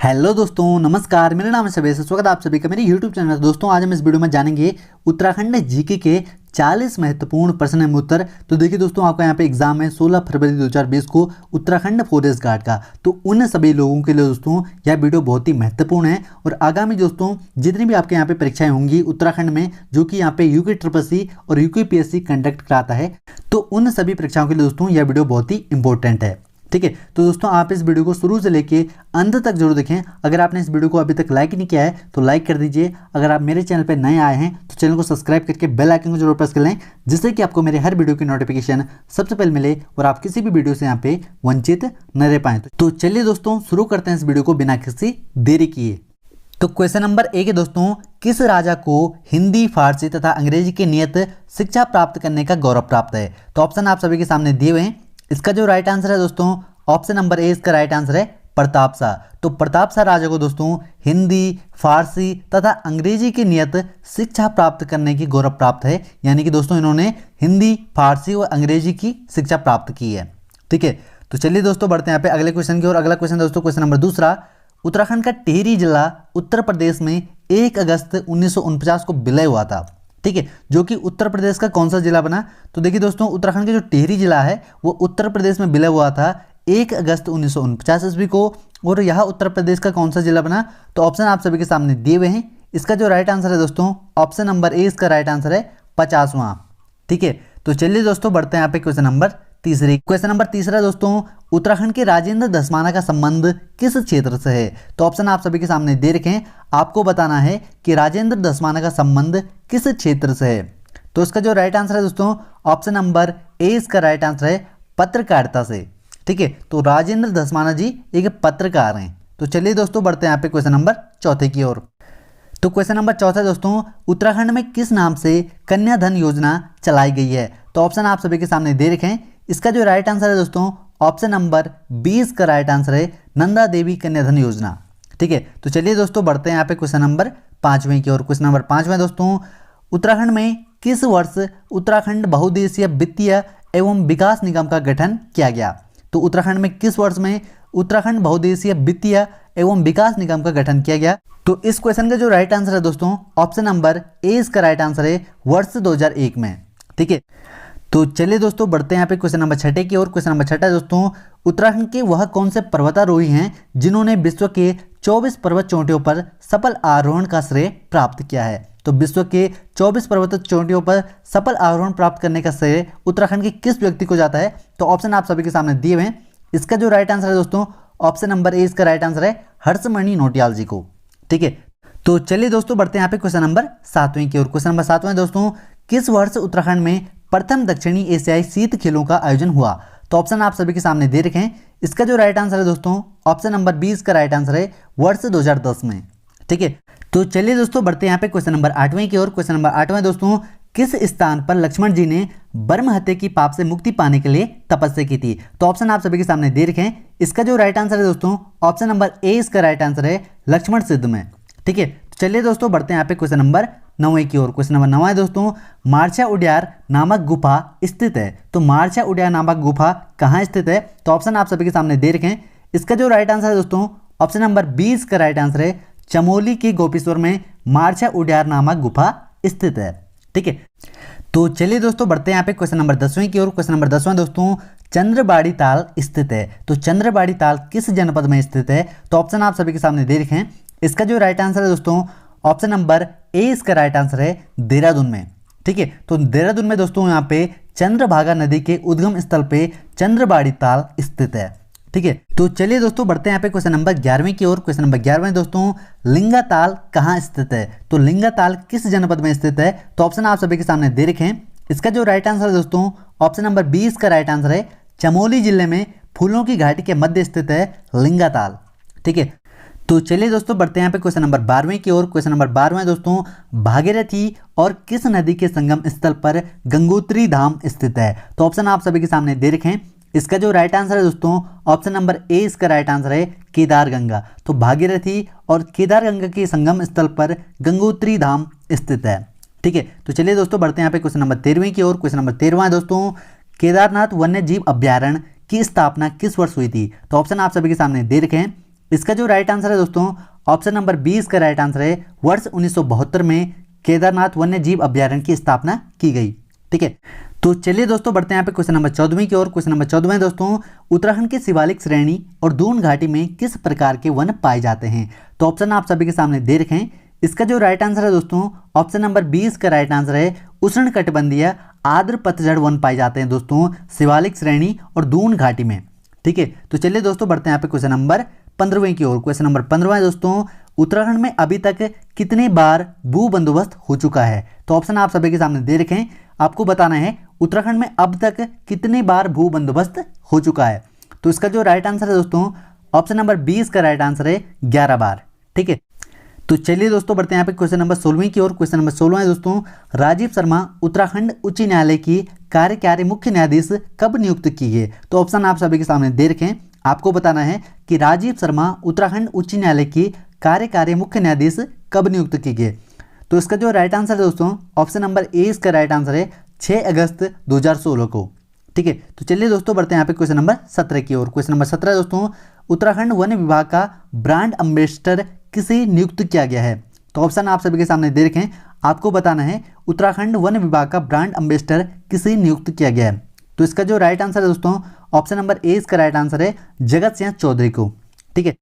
Hello दोस्तों, नमस्कार। मेरा नाम है शबेश। स्वागत है आप सभी का मेरे यूट्यूब चैनल में। दोस्तों आज हम इस वीडियो में जानेंगे उत्तराखंड जीके के 40 महत्वपूर्ण प्रश्न एवं उत्तर। तो देखिए दोस्तों, आपका यहाँ पे एग्जाम है 16 फरवरी 2020 को उत्तराखंड फॉरेस्ट गार्ड का। तो उन सभी लोगों के लिए दोस्तों यह वीडियो बहुत ही महत्वपूर्ण है। और आगामी दोस्तों जितनी भी आपके यहाँ पे परीक्षाएं होंगी उत्तराखंड में, जो कि यहाँ पे यूके और यूकेपीएससी कंडक्ट कराता है, तो उन सभी परीक्षाओं के लिए दोस्तों यह वीडियो बहुत ही इंपॉर्टेंट है। ठीक है, तो दोस्तों आप इस वीडियो को शुरू से लेके अंत तक जरूर देखें। अगर आपने इस वीडियो को अभी तक लाइक नहीं किया है तो लाइक कर दीजिए। अगर आप मेरे चैनल पर नए आए हैं तो चैनल को सब्सक्राइब करके बेल आइकन को जरूर प्रेस कर लें, जिससे कि आपको मेरे हर वीडियो की नोटिफिकेशन सबसे पहले मिले और आप किसी भी वीडियो से यहाँ पे वंचित न रह पाए। तो चलिए दोस्तों शुरू करते हैं इस वीडियो को बिना किसी देरी किए। तो क्वेश्चन नंबर 1 है दोस्तों, किस राजा को हिंदी, फारसी तथा अंग्रेजी की नियत शिक्षा प्राप्त करने का गौरव प्राप्त है? तो ऑप्शन आप सभी के सामने दिए हुए हैं। इसका जो राइट आंसर है दोस्तों, ऑप्शन नंबर ए इसका राइट आंसर है प्रताप शाह। तो प्रताप शाह राजा को दोस्तों हिंदी, फारसी तथा अंग्रेजी की नियत शिक्षा प्राप्त करने की गौरव प्राप्त है। यानी कि दोस्तों इन्होंने हिंदी, फारसी और अंग्रेजी की शिक्षा प्राप्त की है। ठीक है, तो चलिए दोस्तों बढ़ते हैं यहाँ पे अगले क्वेश्चन की ओर। अगला क्वेश्चन दोस्तों क्वेश्चन नंबर 2, उत्तराखंड का टिहरी जिला उत्तर प्रदेश में 1 अगस्त 1949 को विलय हुआ था। ठीक है, जो कि उत्तर प्रदेश का कौन सा जिला बना? तो देखिए दोस्तों, उत्तराखंड का जो टिहरी जिला है वो उत्तर प्रदेश में विलय हुआ था 1 अगस्त 1949 ईस्वी को। और यह उत्तर प्रदेश का कौन सा जिला बना? तो ऑप्शन आप सभी के सामने दिए हुए हैं। इसका जो राइट आंसर है दोस्तों, ऑप्शन नंबर ए इसका राइट आंसर है 50वां। ठीक है, तो चलिए दोस्तों बढ़ते हैं यहाँ पे क्वेश्चन नंबर 3। क्वेश्चन नंबर 3 दोस्तों, उत्तराखंड के राजेंद्र धस्माना का संबंध किस क्षेत्र से है? तो ऑप्शन आप सभी के सामने दे रखे हैं। आपको बताना है कि राजेंद्र धस्माना का संबंध किस क्षेत्र से है। तो इसका जो राइट आंसर है दोस्तों, ऑप्शन नंबर ए इसका राइट आंसर है पत्रकारिता से। ठीक है, तो राजेंद्र धस्माना जी एक पत्रकार हैं। तो चलिए दोस्तों बढ़ते हैं यहाँ पे क्वेश्चन नंबर 4 की ओर। तो क्वेश्चन नंबर 4 दोस्तों, उत्तराखंड में किस नाम से कन्या धन योजना चलाई गई है? तो ऑप्शन आप सभी के सामने दे रखे हैं। इसका जो राइट आंसर है दोस्तों, ऑप्शन नंबर 20 का राइट आंसर है नंदा देवी कन्या धन योजना। ठीक है, तो चलिए दोस्तों बढ़ते हैं यहाँ पे क्वेश्चन नंबर 5 की ओर। क्वेश्चन नंबर 5 दोस्तों, उत्तराखंड में किस वर्ष उत्तराखंड बहुउद्देशीय वित्तीय एवं विकास निगम का गठन किया गया? तो उत्तराखंड में किस वर्ष में उत्तराखंड बहुउद्देशीय वित्तीय एवं विकास निगम का गठन किया गया? तो इस क्वेश्चन का जो राइट आंसर है दोस्तों, ऑप्शन नंबर ए इसका राइट आंसर है वर्ष 2001 में। ठीक है, तो चलिए दोस्तों बढ़ते हैं यहाँ पे क्वेश्चन नंबर 6 की ओर। क्वेश्चन नंबर 6 दोस्तों, उत्तराखंड के वह कौन से पर्वतारोही हैं जिन्होंने विश्व के 24 पर्वत चोटियों पर सफल आरोहण का श्रेय प्राप्त किया है? तो विश्व के 24 पर्वत चोटियों पर सफल आरोहण प्राप्त करने का श्रेय उत्तराखंड के किस व्यक्ति को जाता है? तो ऑप्शन आप सभी के सामने दिए हुए हैं। इसका जो राइट आंसर है दोस्तों, ऑप्शन नंबर ए इसका राइट आंसर है हर्षमणि नौटियाल जी को। ठीक है, तो चलिए दोस्तों बढ़ते हैं यहाँ पे क्वेश्चन नंबर 7 की ओर। क्वेश्चन नंबर 7 दोस्तों, किस वर्ष उत्तराखंड में प्रथम दक्षिणी एशियाई शीत खेलों का आयोजन हुआ? तो ऑप्शन आप सभी के सामने दे रखे हैं। इसका जो राइट आंसर है दोस्तों, ऑप्शन नंबर 20 का राइट आंसर है वर्ष 2010 में। ठीक है, तो चलिए दोस्तों बढ़ते हैं यहाँ पे क्वेश्चन नंबर 8 की ओर। क्वेश्चन नंबर 8 दोस्तों, किस स्थान पर लक्ष्मण जी ने ब्रह्म हत्या की पाप से मुक्ति पाने के लिए तपस्या की थी? तो ऑप्शन आप सभी के सामने दे रखे हैं। इसका जो राइट आंसर है दोस्तों, ऑप्शन नंबर ए इसका राइट आंसर है लक्ष्मण सिद्ध में। ठीक है, तो चलिए दोस्तों बढ़ते हैं यहाँ पे क्वेश्चन नंबर 9 की ओर। क्वेश्चन नंबर 9 दोस्तों, मार्छा उड्यार नामक गुफा स्थित है। तो मार्छा उड्यार नामक गुफा कहाँ स्थित है? तो ऑप्शन आप सभी के सामने दे रखे हैं। इसका जो राइट आंसर है दोस्तों, ऑप्शन नंबर 20 का राइट आंसर है चमोली के गोपेश्वर में मार्छा उड्यार नामक गुफा स्थित है। ठीक है, तो चलिए दोस्तों बढ़ते हैं यहाँ पे क्वेश्चन नंबर 10 की ओर। क्वेश्चन नंबर 10 दोस्तों, चंद्रबाड़ी ताल स्थित है। तो चंद्रबाड़ी ताल किस जनपद में स्थित है? तो ऑप्शन आप सभी के सामने दे रखे हैं। इसका जो राइट आंसर है दोस्तों, ऑप्शन नंबर ए इसका राइट आंसर है देहरादून में। ठीक है, तो देहरादून में दोस्तों यहाँ पे चंद्रभागा नदी के उद्गम स्थल पे चंद्रबाड़ी ताल स्थित है। ठीक है, तो चलिए दोस्तों बढ़ते हैं यहाँ पे क्वेश्चन नंबर 11 की ओर। क्वेश्चन नंबर 11 दोस्तों, लिंगा ताल कहाँ स्थित है? तो लिंगा ताल किस जनपद में स्थित है? तो ऑप्शन आप सभी के सामने दे रखे हैं। इसका जो राइट आंसर है दोस्तों, ऑप्शन नंबर 20 का राइट आंसर है चमोली जिले में फूलों की घाटी के मध्य स्थित है लिंगा ताल। ठीक है, तो चलिए दोस्तों बढ़ते हैं यहाँ पे क्वेश्चन नंबर 12 की ओर। क्वेश्चन नंबर 12 दोस्तों, भागीरथी और किस नदी के संगम स्थल पर गंगोत्री धाम स्थित है? तो ऑप्शन आप सभी के सामने दे रखे हैं। इसका जो राइट आंसर है दोस्तों, ऑप्शन नंबर ए इसका राइट आंसर है केदार गंगा। तो भागीरथी और केदार गंगा के संगम स्थल पर गंगोत्री धाम स्थित है। ठीक है, तो चलिए दोस्तों बढ़ते हैं यहाँ पे क्वेश्चन नंबर 13 की ओर। क्वेश्चन नंबर 13 दोस्तों, केदारनाथ वन्य जीव अभ्यारण्य की स्थापना किस वर्ष हुई थी? तो ऑप्शन आप सभी के सामने दे रखे हैं। इसका जो राइट आंसर है दोस्तों ऑप्शन नंबर 20 का राइट आंसर है वर्ष 1972 में केदारनाथ वन्य जीव अभ्यारण्य की स्थापना की गई। ठीक है, तो चलिए दोस्तों बढ़ते हैं यहाँ पे क्वेश्चन नंबर 14वीं की ओर। क्वेश्चन नंबर 14 दोस्तों, उत्तराखंड के शिवालिक श्रेणी और दून घाटी में किस प्रकार के वन पाए जाते हैं? तो ऑप्शन आप सभी के सामने दे रखे हैं। इसका जो राइट आंसर है दोस्तों ऑप्शन नंबर 20 का राइट आंसर है उष्ण कटिबंधीय आर्द्र पतझड़ वन पाए जाते हैं दोस्तों शिवालिक श्रेणी और दून घाटी में। ठीक है, तो चलिए दोस्तों बढ़ते हैं यहाँ पे क्वेश्चन नंबर 15वें की ओर। क्वेश्चन नंबर 15 दोस्तों, उत्तराखंड में अभी तक कितने बार भू बंदोबस्त हो चुका है? तो ऑप्शन आप सभी के सामने दे रखे हैं, आपको बताना है उत्तराखंड में अब तक कितने बार भू बंदोबस्त हो चुका है। तो इसका जो राइट आंसर है दोस्तों ऑप्शन नंबर 20 का राइट आंसर है 11 बार। ठीक है, तो चलिए दोस्तों बढ़ते हैं यहाँ पे क्वेश्चन नंबर 16वीं की ओर। क्वेश्चन नंबर 16 है दोस्तों, राजीव शर्मा उत्तराखंड उच्च न्यायालय की कार्यकारी मुख्य न्यायाधीश कब नियुक्त की गए? तो ऑप्शन आप सभी के सामने दे रखे हैं, आपको बताना है कि राजीव शर्मा उत्तराखंड उच्च न्यायालय की कार्यकारी मुख्य न्यायाधीश कब नियुक्त की गए? तो इसका जो राइट आंसर है दोस्तों ऑप्शन नंबर ए इसका राइट आंसर है 6 अगस्त 2016 को। ठीक है, तो चलिए दोस्तों बढ़ते हैं यहाँ पे क्वेश्चन नंबर 17 की ओर। क्वेश्चन नंबर 17 दोस्तों, उत्तराखंड वन विभाग का ब्रांड एम्बेसडर किसे नियुक्त किया गया है? तो ऑप्शन आप सभी के सामने दे रखे हैं, आपको बताना है उत्तराखंड वन विभाग का ब्रांड एम्बेसडर किसे नियुक्त किया गया है? तो इसका जो राइट आंसर है दोस्तों ऑप्शन नंबर ए इसका राइट आंसर है जगत सिंह चौधरी को। ठीक है,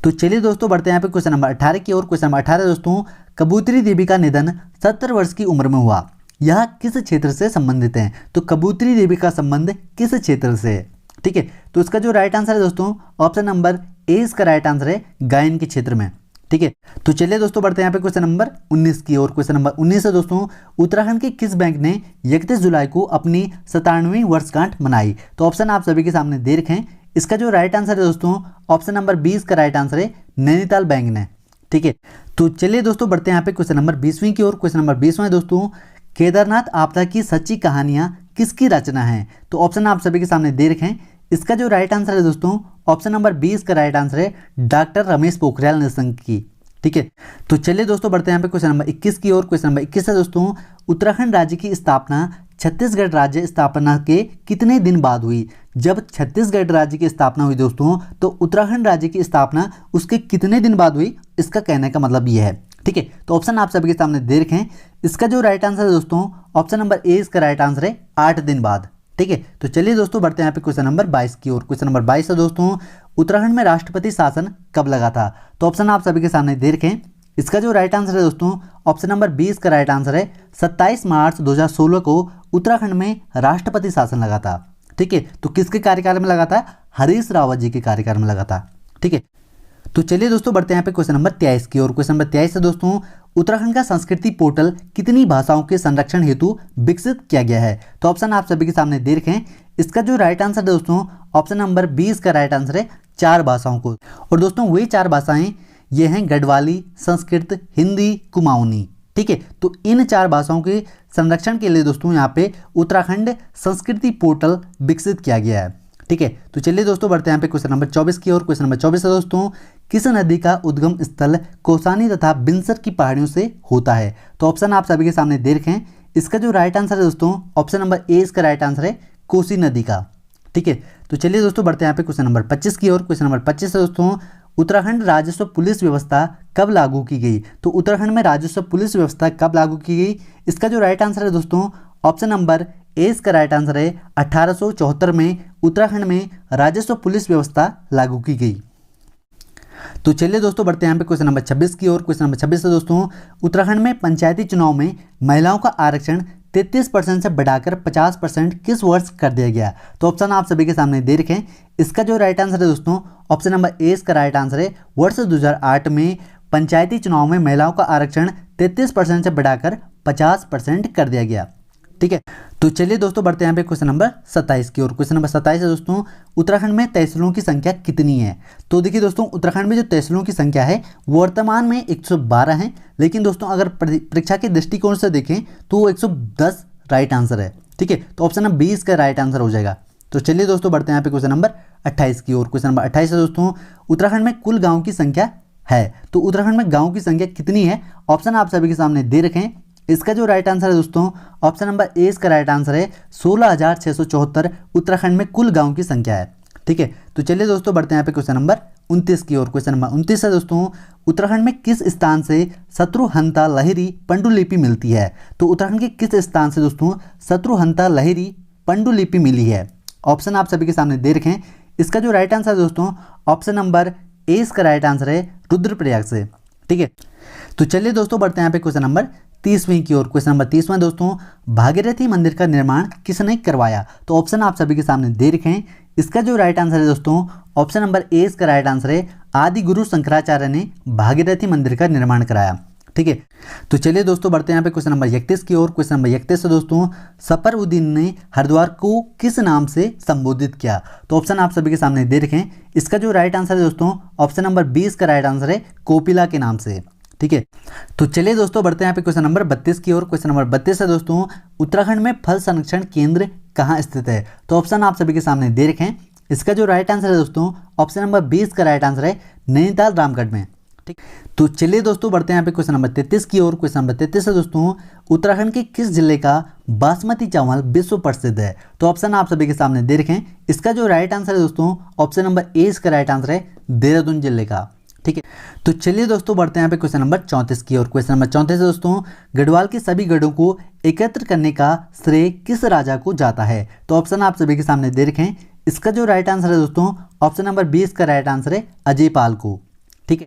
तो चलिए दोस्तों बढ़ते हैं यहाँ पे क्वेश्चन नंबर 18 की ओर। क्वेश्चन नंबर 18 दोस्तों, कबूतरी देवी का निधन 70 वर्ष की उम्र में हुआ, यह किस क्षेत्र से संबंधित है? तो कबूतरी देवी का संबंध किस क्षेत्र से है? ठीक है, तो इसका जो राइट आंसर है दोस्तों ऑप्शन नंबर ए इसका राइट आंसर है गायन के क्षेत्र में। ठीक है, तो चलिए दोस्तों बढ़ते हैं यहाँ पे क्वेश्चन नंबर 19 की ओर। क्वेश्चन नंबर 19 है दोस्तों, उत्तराखंड के किस बैंक ने 31 जुलाई को अपनी 97वीं वर्षगांठ मनाई? तो ऑप्शन आप सभी के सामने दे रखे हैं, इसका जो राइट आंसर है दोस्तों ऑप्शन नंबर 20 का राइट आंसर है नैनीताल बैंक ने। ठीक है, तो चलिए दोस्तों बढ़ते हैं यहाँ पे क्वेश्चन नंबर 20वीं की ओर। क्वेश्चन नंबर 20वां दोस्तों, केदारनाथ आपदा की सच्ची कहानियां किसकी रचना है? तो ऑप्शन आप सभी के सामने दे रखे हैं, इसका जो राइट आंसर है दोस्तों ऑप्शन नंबर 20 का राइट आंसर है डॉक्टर रमेश पोखरियाल निशंक की। ठीक है, तो चलिए दोस्तों बढ़ते हैं यहाँ पे क्वेश्चन नंबर 21 की ओर। क्वेश्चन नंबर 21 है दोस्तों, उत्तराखंड राज्य की स्थापना छत्तीसगढ़ राज्य स्थापना के कितने दिन बाद हुई? जब छत्तीसगढ़ राज्य की स्थापना हुई दोस्तों तो उत्तराखंड राज्य की स्थापना उसके कितने दिन बाद हुई, इसका कहने का मतलब ये है। ठीक है, तो ऑप्शन आप सभी के सामने दे रखे हैं, इसका जो राइट आंसर है दोस्तों ऑप्शन नंबर ए इसका राइट आंसर है 8 दिन बाद। ठीक है, तो चलिए दोस्तों बढ़ते हैं यहाँ पे क्वेश्चन नंबर 22 की ओर। क्वेश्चन नंबर 22 है दोस्तों, उत्तराखंड में राष्ट्रपति शासन कब लगा था? तो ऑप्शन आप सभी के सामने दे रखे हैं, इसका जो राइट आंसर है दोस्तों ऑप्शन नंबर 20 का राइट आंसर है 27 मार्च 2016 को उत्तराखंड में राष्ट्रपति शासन लगा था। ठीक है, तो किसके कार्यकाल में लगा था? हरीश रावत जी के कार्यकाल में लगा था। ठीक है, तो चलिए दोस्तों बढ़ते हैं यहाँ पे क्वेश्चन नंबर 23 की ओर। क्वेश्चन नंबर 23 है दोस्तों, उत्तराखंड का संस्कृति पोर्टल कितनी भाषाओं के संरक्षण हेतु विकसित किया गया है? तो ऑप्शन आप सभी के सामने दे रखे हैं, इसका जो राइट आंसर है दोस्तों ऑप्शन नंबर 20 का राइट आंसर है 4 भाषाओं को। और दोस्तों वही 4 भाषाएं ये हैं गढ़वाली, संस्कृत, हिंदी, कुमाऊनी। ठीक है, तो इन 4 भाषाओं के संरक्षण के लिए दोस्तों यहाँ पे उत्तराखंड संस्कृति पोर्टल विकसित किया गया है। ठीक है, तो चलिए दोस्तों बढ़ते हैं यहाँ पे क्वेश्चन नंबर 24 की ओर। क्वेश्चन नंबर 24 है दोस्तों, किस नदी का उद्गम स्थल कौसानी तथा बिनसर की पहाड़ियों से होता है? तो ऑप्शन आप सभी के सामने दे रखे हैं, इसका जो राइट आंसर है दोस्तों ऑप्शन नंबर ए इसका राइट आंसर है कोसी नदी का। ठीक है, तो चलिए दोस्तों बढ़ते हैं यहाँ पे क्वेश्चन नंबर 25 की ओर। क्वेश्चन नंबर 25 है दोस्तों, उत्तराखंड राजस्व पुलिस व्यवस्था कब लागू की गई? तो उत्तराखंड में राजस्व पुलिस व्यवस्था कब लागू की गई? इसका जो राइट आंसर है दोस्तों ऑप्शन नंबर ए इसका राइट आंसर है 1874 में उत्तराखंड में राजस्व पुलिस व्यवस्था लागू की गई। तो चलिए दोस्तों बढ़ते हैं यहाँ पे क्वेश्चन नंबर 26 की ओर। क्वेश्चन नंबर 26 है दोस्तों, उत्तराखंड में पंचायती चुनाव में महिलाओं का आरक्षण 33% से बढ़ाकर 50% किस वर्ष कर दिया गया? तो ऑप्शन आप सभी के सामने दे रखे हैं, इसका जो राइट आंसर है दोस्तों ऑप्शन नंबर ए इसका राइट आंसर है वर्ष 2008 में पंचायती चुनाव में महिलाओं का आरक्षण 33% से बढ़ाकर 50% कर दिया गया। ठीक है, तो चलिए दोस्तों बढ़ते हैं यहाँ पे क्वेश्चन नंबर 27 की ओर। क्वेश्चन नंबर 27 है दोस्तों, उत्तराखंड में तहसीलों की संख्या कितनी है? तो देखिए दोस्तों उत्तराखंड में जो तहसीलों की संख्या है वो वर्तमान में 112 है, लेकिन दोस्तों अगर परीक्षा के दृष्टिकोण से देखें तो वो 110 राइट आंसर है। ठीक है, तो ऑप्शन नंबर 20 का राइट आंसर हो जाएगा। तो चलिए दोस्तों बढ़ते हैं यहाँ पे क्वेश्चन नंबर 28 की ओर। क्वेश्चन नंबर 28 है दोस्तों, उत्तराखंड में कुल गाँव की संख्या है, तो उत्तराखंड में गाँव की संख्या कितनी है? ऑप्शन आप सभी के सामने दे रखें, इसका जो राइट आंसर है दोस्तों ऑप्शन नंबर ए इसका राइट आंसर है 16,674 उत्तराखंड में कुल गांव की संख्या है। ठीक है, तो चलिए दोस्तों बढ़ते हैं यहाँ पे क्वेश्चन नंबर 29 की ओर। क्वेश्चन नंबर 29 है दोस्तों, उत्तराखंड में किस स्थान से शत्रुहंता लहरी पांडुलिपि मिलती है? तो उत्तराखंड के किस स्थान से दोस्तों शत्रुहंता लहरी पांडुलिपि मिली है? ऑप्शन आप सभी के सामने दे रखे हैं। इसका जो राइट आंसर है दोस्तों, ऑप्शन नंबर ए इसका राइट आंसर है रुद्रप्रयाग से। ठीक है, तो चलिए दोस्तों बढ़ते हैं यहाँ पे क्वेश्चन नंबर 30वीं की ओर। क्वेश्चन नंबर 30वां दोस्तों, भागीरथी मंदिर का निर्माण किसने करवाया? तो ऑप्शन आप सभी के सामने दे रखे हैं। इसका जो राइट आंसर है दोस्तों, ऑप्शन नंबर ए इसका राइट आंसर है आदि गुरु शंकराचार्य ने भागीरथी मंदिर का निर्माण कराया। ठीक है, तो चलिए दोस्तों बढ़ते हैं यहाँ पे क्वेश्चन नंबर 31 की ओर। क्वेश्चन नंबर 31 से दोस्तों, सफरउद्दीन ने हरिद्वार को किस नाम से संबोधित किया? तो ऑप्शन आप सभी के सामने दे रखे हैं। इसका जो राइट आंसर है दोस्तों, ऑप्शन नंबर 20 का राइट आंसर है कोपिला के नाम से। ठीक है, तो चलिए दोस्तों बढ़ते हैं यहाँ पे क्वेश्चन नंबर 32 की ओर। क्वेश्चन नंबर 32 है दोस्तों, उत्तराखंड में फल संरक्षण केंद्र कहाँ स्थित है? तो ऑप्शन आप सभी के सामने दे रखे हैं। इसका जो राइट आंसर है दोस्तों, ऑप्शन नंबर 20 का राइट आंसर है नैनीताल रामगढ़ में। ठीक, तो चलिए दोस्तों बढ़ते हैं यहाँ पे क्वेश्चन नंबर 33 की ओर। क्वेश्चन नंबर 33 है दोस्तों, उत्तराखंड के किस जिले का बासमती चावल विश्व प्रसिद्ध है? तो ऑप्शन आप सभी के सामने दे रखे हैं। इसका जो राइट आंसर है दोस्तों, ऑप्शन नंबर ए इसका राइट आंसर है देहरादून जिले का। ठीक है, तो चलिए दोस्तों बढ़ते हैं यहाँ पे क्वेश्चन नंबर 34 की ओर। क्वेश्चन नंबर 34 है दोस्तों, गढ़वाल के सभी गढ़ों को एकत्र करने का श्रेय किस राजा को जाता है? तो ऑप्शन आप सभी के सामने दे रखे हैं। इसका जो राइट आंसर है दोस्तों, ऑप्शन नंबर 20 का राइट आंसर है अजय पाल को। ठीक है,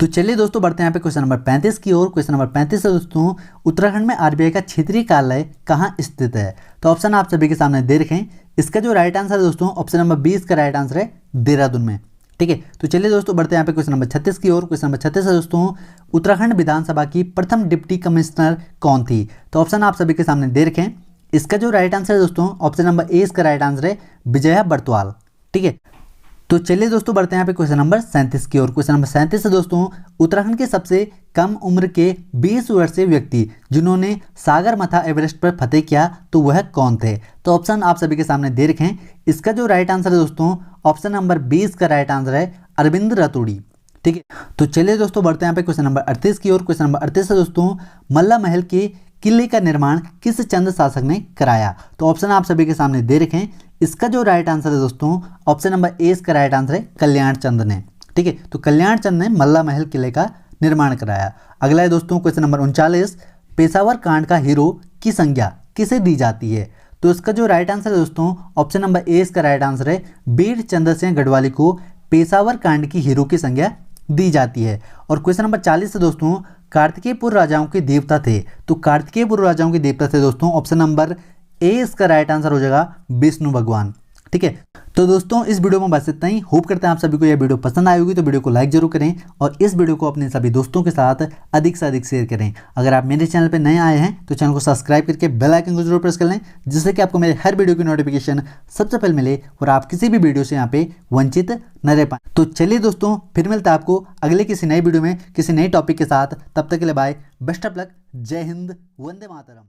तो चलिए दोस्तों बढ़ते हैं यहाँ पे क्वेश्चन नंबर 35 की ओर। क्वेश्चन नंबर 35 है दोस्तों, उत्तराखंड में आरबीआई का क्षेत्रीय कार्यालय कहाँ स्थित है? तो ऑप्शन आप सभी के सामने दे रखे हैं। इसका जो राइट आंसर है दोस्तों, ऑप्शन नंबर 20 का राइट आंसर है देहरादून में। ठीक है, तो चलिए दोस्तों बढ़ते हैं यहाँ पे क्वेश्चन नंबर 36 की ओर। क्वेश्चन नंबर 36 है दोस्तों, उत्तराखंड विधानसभा की प्रथम डिप्टी कमिश्नर कौन थी? तो ऑप्शन आप सभी के सामने दे रखे हैं। इसका जो राइट आंसर है दोस्तों, ऑप्शन नंबर ए इसका राइट आंसर है विजया बर्तवाल। ठीक है, तो चलिए दोस्तों बढ़ते हैं यहाँ पे क्वेश्चन नंबर 37 की ओर। क्वेश्चन नंबर 37 है दोस्तों, उत्तराखंड के सबसे कम उम्र के 20 वर्षीय व्यक्ति जिन्होंने सागरमाथा एवरेस्ट पर फतेह किया, तो वह कौन थे? तो ऑप्शन आप सभी के सामने दे रखे हैं। इसका जो राइट आंसर है दोस्तों, ऑप्शन नंबर 20 का राइट आंसर है अरविंद रतूड़ी। ठीक है, तो चलिए दोस्तों बढ़ते हैं यहाँ पे क्वेश्चन नंबर 38 की ओर। क्वेश्चन नंबर 38 है दोस्तों, मल्ला महल के किले का निर्माण किस चंद शासक ने कराया? तो ऑप्शन आप सभी के सामने दे रखे हैं। इसका जो राइट आंसर है दोस्तों, ऑप्शन नंबर ए इसका राइट आंसर है कल्याण चंद ने। ठीक है, तो कल्याण चंद ने मल्ला महल किले का निर्माण कराया। अगला है दोस्तों क्वेश्चन नंबर 39, पेशावर कांड का हीरो की संज्ञा किसे दी जाती है? तो इसका जो राइट आंसर है दोस्तों, ऑप्शन नंबर ए इसका राइट आंसर है वीर चंद्र सिंह गढ़वाली को पेशावर कांड की हीरो की संज्ञा दी जाती है। और क्वेश्चन नंबर 40 से दोस्तों, कार्तिकेयपुर राजाओं के देवता थे, तो कार्तिकेयपुर राजाओं के देवता थे दोस्तों, ऑप्शन नंबर ए इसका राइट आंसर हो जाएगा विष्णु भगवान। ठीक है, तो दोस्तों इस वीडियो में बस इतना ही। होप करते हैं आप सभी को यह वीडियो पसंद आई होगी, तो वीडियो को लाइक जरूर करें और इस वीडियो को अपने सभी दोस्तों के साथ अधिक से अधिक शेयर करें। अगर आप मेरे चैनल पर नए आए हैं तो चैनल को सब्सक्राइब करके बेल आइकन को जरूर प्रेस कर लें, जिससे कि आपको मेरे हर वीडियो की नोटिफिकेशन सबसे पहले मिले और आप किसी भी वीडियो से यहाँ पे वंचित न रह पाए। तो चलिए दोस्तों फिर मिलता है आपको अगले किसी नई वीडियो में किसी नए टॉपिक के साथ। तब तक के लिए बाय, बेस्ट ऑफ लक, जय हिंद, वंदे मातरम।